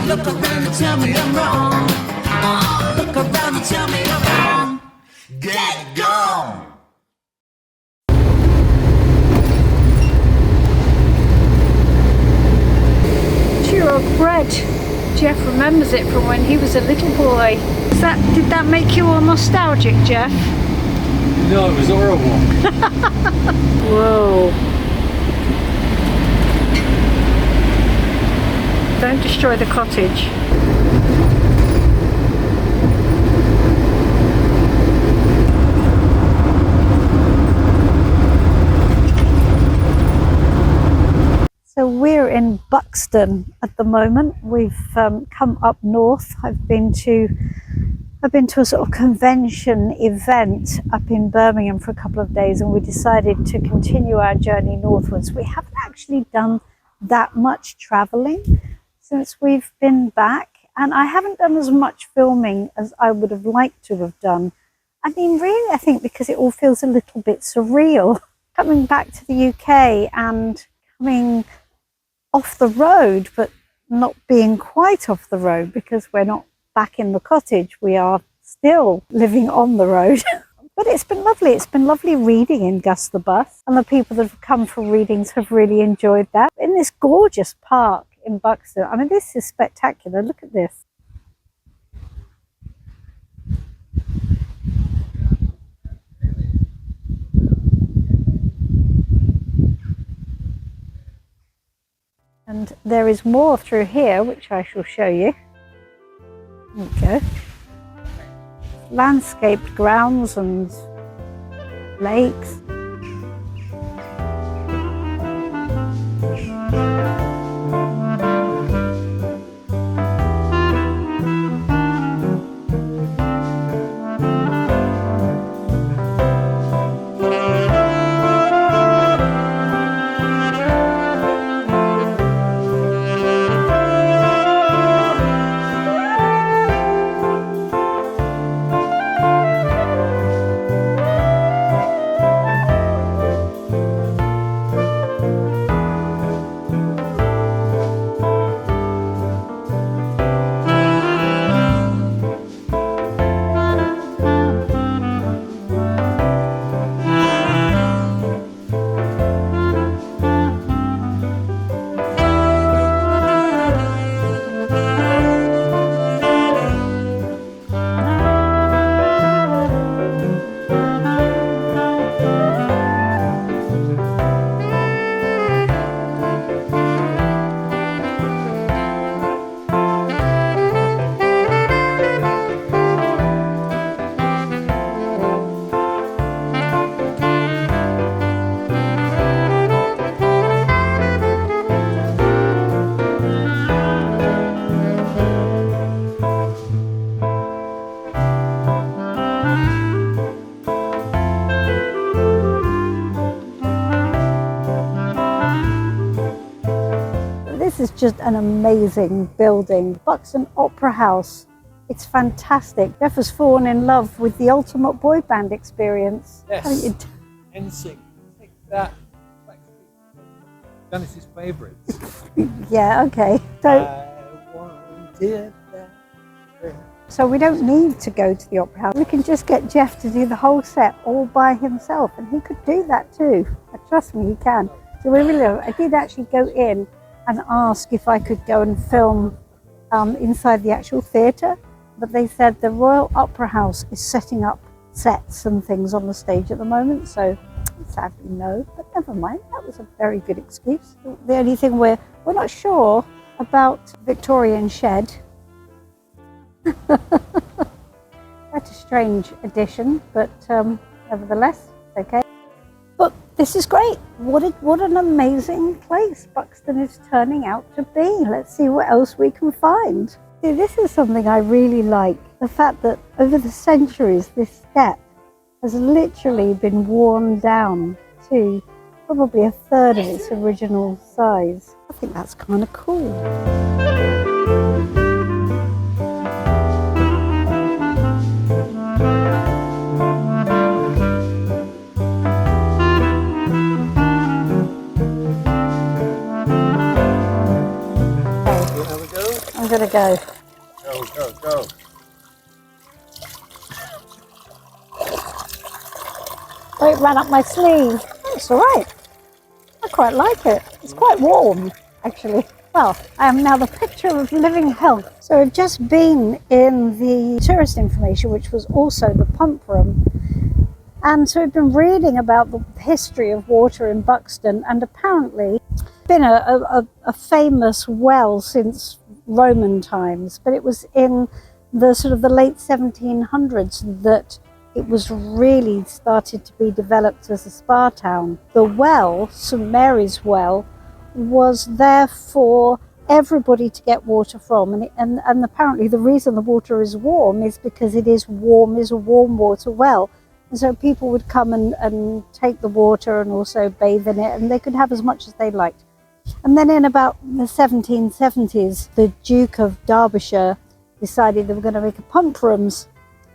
Look around and tell me I'm wrong. Look around and tell me I'm wrong. Get gone. Churro bread. Geoff remembers it from when he was a little boy. Did that make you all nostalgic, Geoff? No, it was horrible. Whoa. Don't destroy the cottage. So we're in Buxton at the moment. We've come up north. I've been to a sort of convention event up in Birmingham for a couple of days, and we decided to continue our journey northwards. We haven't actually done that much traveling since we've been back, and I haven't done as much filming as I would have liked to have done. I mean, really, I think because it all feels a little bit surreal coming back to the UK and coming off the road, but not being quite off the road because we're not back in the cottage. We are still living on the road. But it's been lovely. It's been lovely reading in Gus the Bus, and the people that have come for readings have really enjoyed that. In this gorgeous park in Buxton, I mean, this is spectacular. Look at this. And there is more through here, which I shall show you. There we go. Landscaped grounds and lakes. This is just an amazing building. Buxton Opera House. It's fantastic. Geoff has fallen in love with the ultimate boy band experience. Yes. NSYNC. Take that. Janis's favourite. Yeah, okay. So we don't need to go to the Opera House. We can just get Geoff to do the whole set all by himself, and he could do that too. Trust me, he can. So we really, I did actually go in and ask if I could go and film inside the actual theatre, but they said the Royal Opera House is setting up sets and things on the stage at the moment, so sadly no, but never mind. That was a very good excuse. The only thing we're not sure about Victorian shed. Quite a strange addition, but nevertheless, okay. But this is great. What an amazing place Buxton is turning out to be. Let's see what else we can find. See, this is something I really like. The fact that over the centuries, this step has literally been worn down to probably a third of its original size. I think that's kind of cool. I'm give it a go. Go, go, go. Oh, it ran up my sleeve. It's all right. I quite like it. It's quite warm, actually. Well, I am now the picture of living health. So I've just been in the tourist information, which was also the pump room. And so I've been reading about the history of water in Buxton, and apparently it's been a famous well since Roman times, but it was in the sort of the late 1700s that it was really started to be developed as a spa town. The well, St Mary's Well, was there for everybody to get water from, and apparently the reason the water is warm is because it is warm, is a warm water well. And so people would come and take the water and also bathe in it, and they could have as much as they liked. And then in about the 1770s, the Duke of Derbyshire decided they were going to make a pump rooms,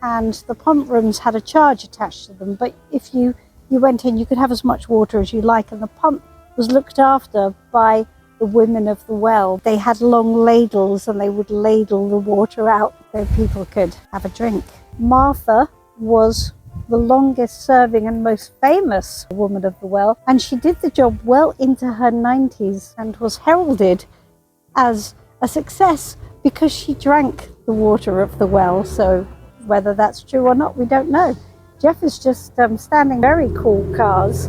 and the pump rooms had a charge attached to them. But if you went in, you could have as much water as you like, and the pump was looked after by the women of the well. They had long ladles, and they would ladle the water out so people could have a drink. Martha was the longest serving and most famous woman of the well, and she did the job well into her 90s and was heralded as a success because she drank the water of the well. So whether that's true or not, we don't know. Geoff is just standing very cool cars.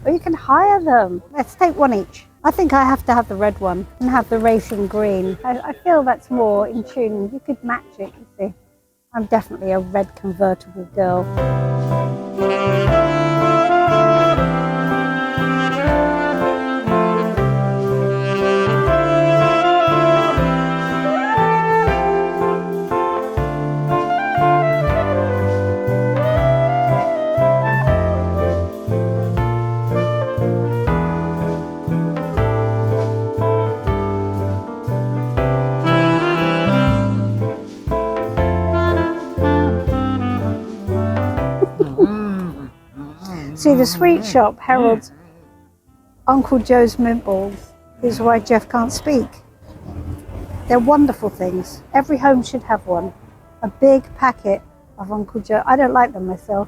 Or you can hire them. Let's take one each. I think I have to have the red one and have the racing green. I feel that's more in tune. You could match it, you see. I'm definitely a red convertible girl. See, the sweet shop heralds Uncle Joe's Mintballs. This is why Geoff can't speak. They're wonderful things. Every home should have one. A big packet of Uncle Joe. I don't like them myself.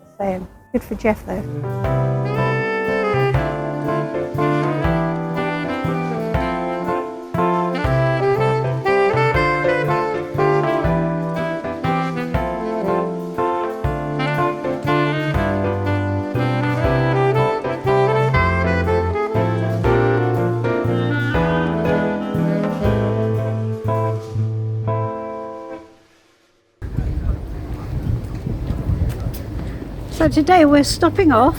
Just saying. Good for Geoff though. So today we're stopping off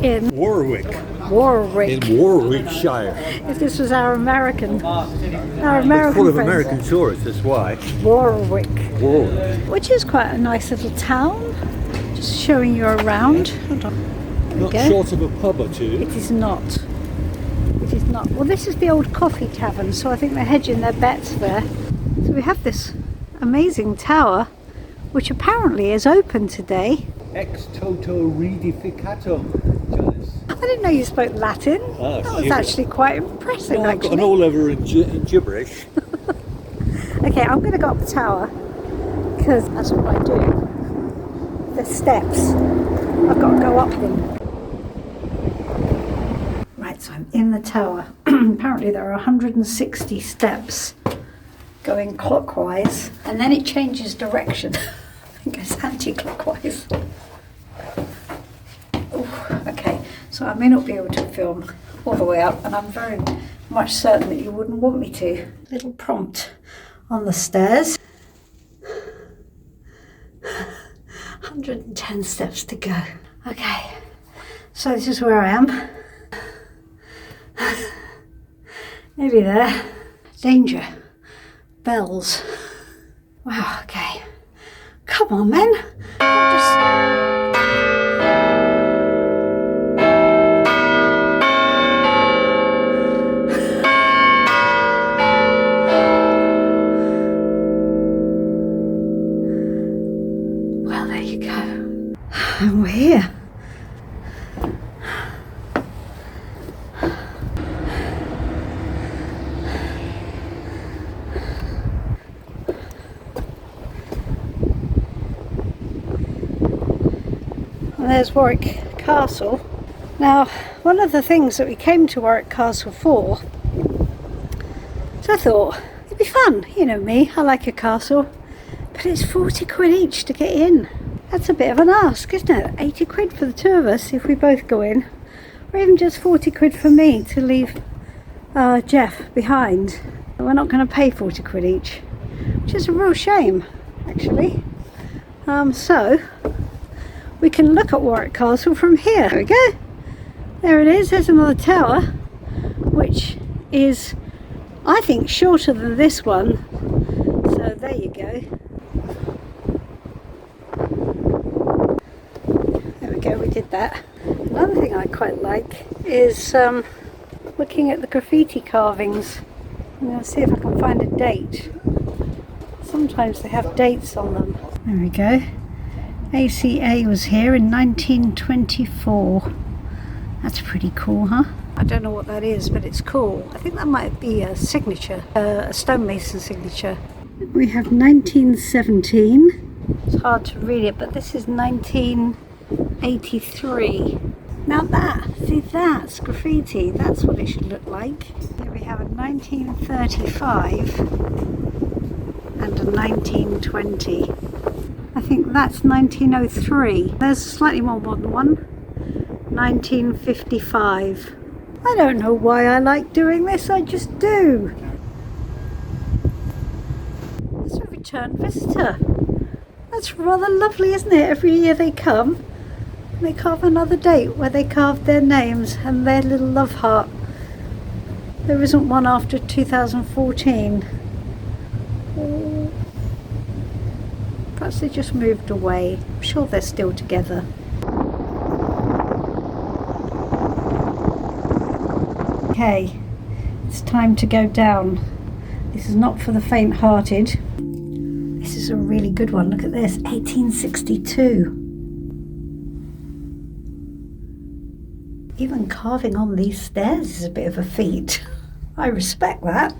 in Warwick. Warwick. In Warwickshire. If this was our American Full of friends. American tourists, that's why. Warwick, Warwick. which is quite a nice little town. Just showing you around. Hold on. There we Not go. short of a pub or two. It is not. It is not. Well, this is the old coffee tavern, so I think they're hedging their bets there. So we have this amazing tower, which apparently is open today. Ex toto ridificato, Janis. I didn't know you spoke Latin. Ah, That was yeah. actually quite impressive, Well, I've got an actually. all over in gibberish. Okay, I'm going to go up the tower because that's what I do. There's steps. I've got to go up them. Right, so I'm in the tower. Apparently there are 160 steps going clockwise, and then it changes direction. It goes anti-clockwise. Okay, so I may not be able to film all the way up, and I'm very much certain that you wouldn't want me to. Little prompt on the stairs. 110 steps to go. Okay, so this is where I am. Nearly there. Danger. Bells. Wow, okay. Come on, men. Well, there you go. And we're here. there's Warwick Castle. Now, one of the things that we came to Warwick Castle for, so I thought it'd be fun, you know me, I like a castle, but it's 40 quid each to get in. That's a bit of an ask, isn't it? 80 quid for the two of us if we both go in, or even just 40 quid for me to leave Geoff behind. We're not going to pay 40 quid each, which is a real shame, actually. So we can look at Warwick Castle from here. There we go. There it is. There's another tower, which is, I think, shorter than this one. So there you go. There we go. We did that. Another thing I quite like is looking at the graffiti carvings. I'm going to see if I can find a date. Sometimes they have dates on them. There we go. ACA was here in 1924. That's pretty cool, huh? I don't know what that is, but it's cool. I think that might be a signature, a stonemason signature. We have 1917. It's hard to read it, but this is 1983. Now that's graffiti. That's what it should look like. Here we have a 1935 and a 1920. I think that's 1903. There's a slightly more modern one, 1955. I don't know why I like doing this, I just do. It's a return visitor. That's rather lovely, isn't it? Every year they come, they carve another date where they carve their names and their little love heart. There isn't one after 2014. Oh. Perhaps they just moved away. I'm sure they're still together. Okay, it's time to go down. This is not for the faint-hearted. This is a really good one. Look at this, 1862. Even carving on these stairs is a bit of a feat. I respect that.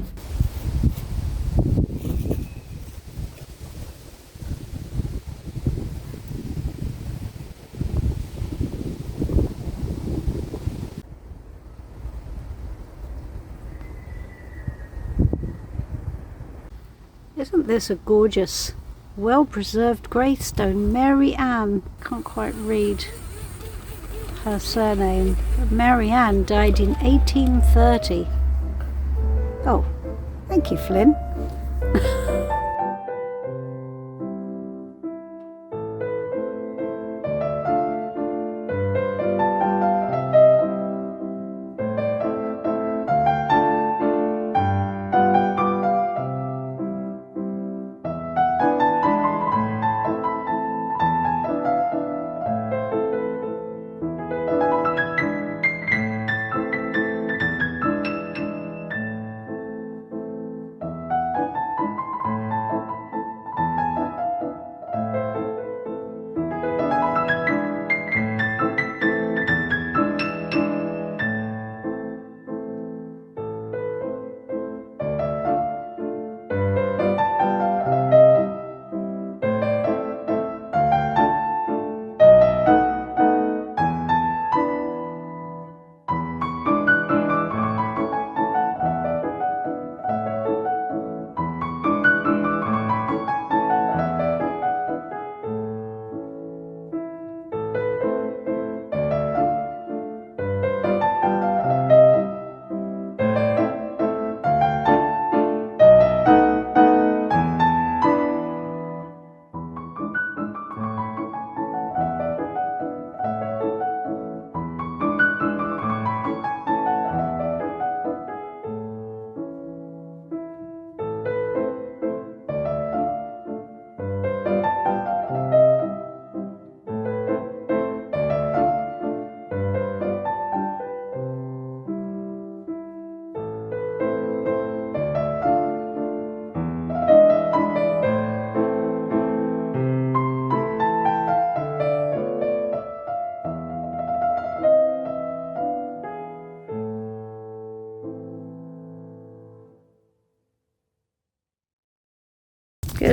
Isn't this a gorgeous, well-preserved gravestone? Mary Ann. Can't quite read her surname. Mary Ann died in 1830. Oh, thank you, Flynn.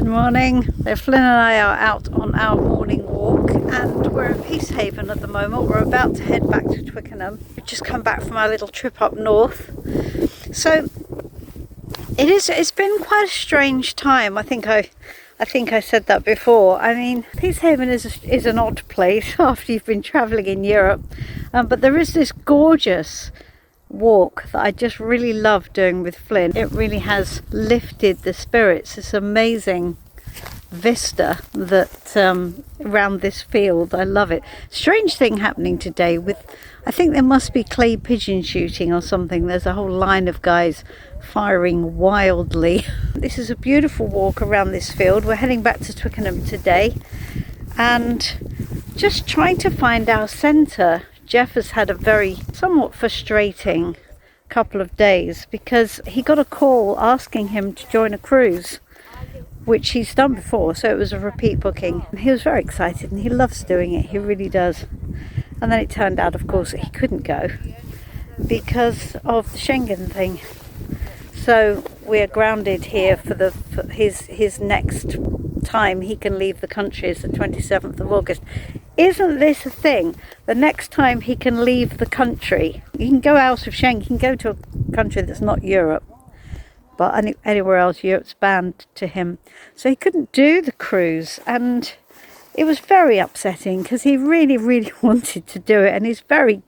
Good morning. So Flynn and I are out on our morning walk and we're in Peacehaven at the moment. We're about to head back to Twickenham. We've just come back from our little trip up north. So it's been quite a strange time. I think I said that before. I mean, Peacehaven is an odd place after you've been travelling in Europe. But there is this gorgeous walk that I just really love doing with Flynn. It really has lifted the spirits. This amazing vista that around this field. I love it. Strange thing happening today with, I think there must be clay pigeon shooting or something. There's a whole line of guys firing wildly. This is a beautiful walk around this field. We're heading back to Twickenham today and just trying to find our centre. Geoff has had a very somewhat frustrating couple of days because he got a call asking him to join a cruise, which he's done before, so it was a repeat booking. He was very excited and he loves doing it, he really does. And then it turned out, of course, that he couldn't go because of the Schengen thing. So we're grounded here for his next time he can leave the country is the 27th of August. Isn't this a thing? The next time he can leave the country, he can go out of Schengen, he can go to a country that's not Europe, but anywhere else Europe's banned to him. So he couldn't do the cruise and it was very upsetting because he really, really wanted to do it and he's very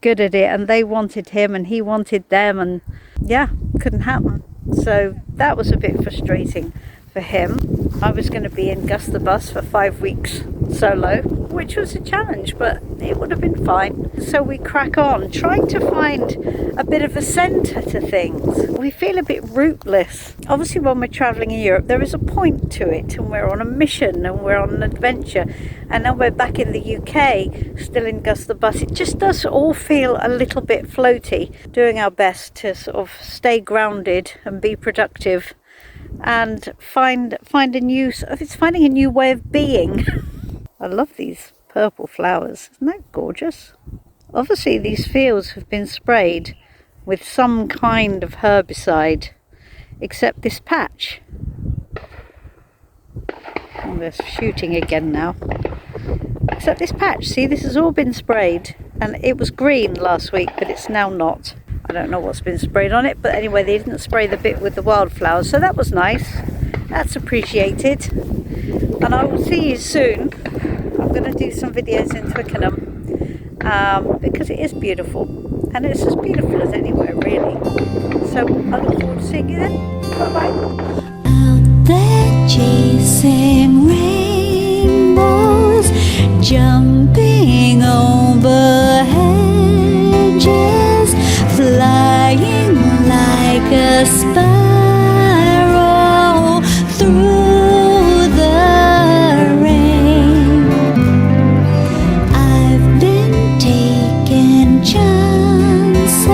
good at it and they wanted him and he wanted them and yeah, couldn't happen. So that was a bit frustrating for him. I was going to be in Gus The Bus for 5 weeks solo, which was a challenge, but it would have been fine. So we crack on, trying to find a bit of a centre to things. We feel a bit rootless. Obviously when we're travelling in Europe, there is a point to it, and we're on a mission, and we're on an adventure. And now we're back in the UK, still in Gus The Bus. It just does all feel a little bit floaty, doing our best to sort of stay grounded and be productive and finding a new way of being. I love these purple flowers. Isn't that gorgeous? Obviously these fields have been sprayed with some kind of herbicide, except this patch. Oh, they're shooting again now. Except this patch, see, this has all been sprayed and it was green last week, but it's now not. I don't know what's been sprayed on it, but anyway, they didn't spray the bit with the wildflowers, so that was nice. That's appreciated. And I will see you soon. I'm going to do some videos in Twickenham because it is beautiful, and it's as beautiful as anywhere, really. So I look forward to seeing you then. Bye-bye. Out there chasing rainbows, jumping over hedges, flying like a sparrow through the rain. I've been taking chances,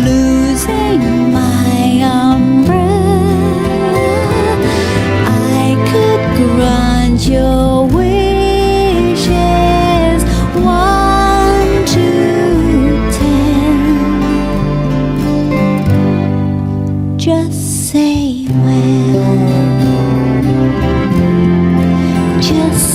losing my umbrella. I could grant your wishes 1 to 10. Just say when. Just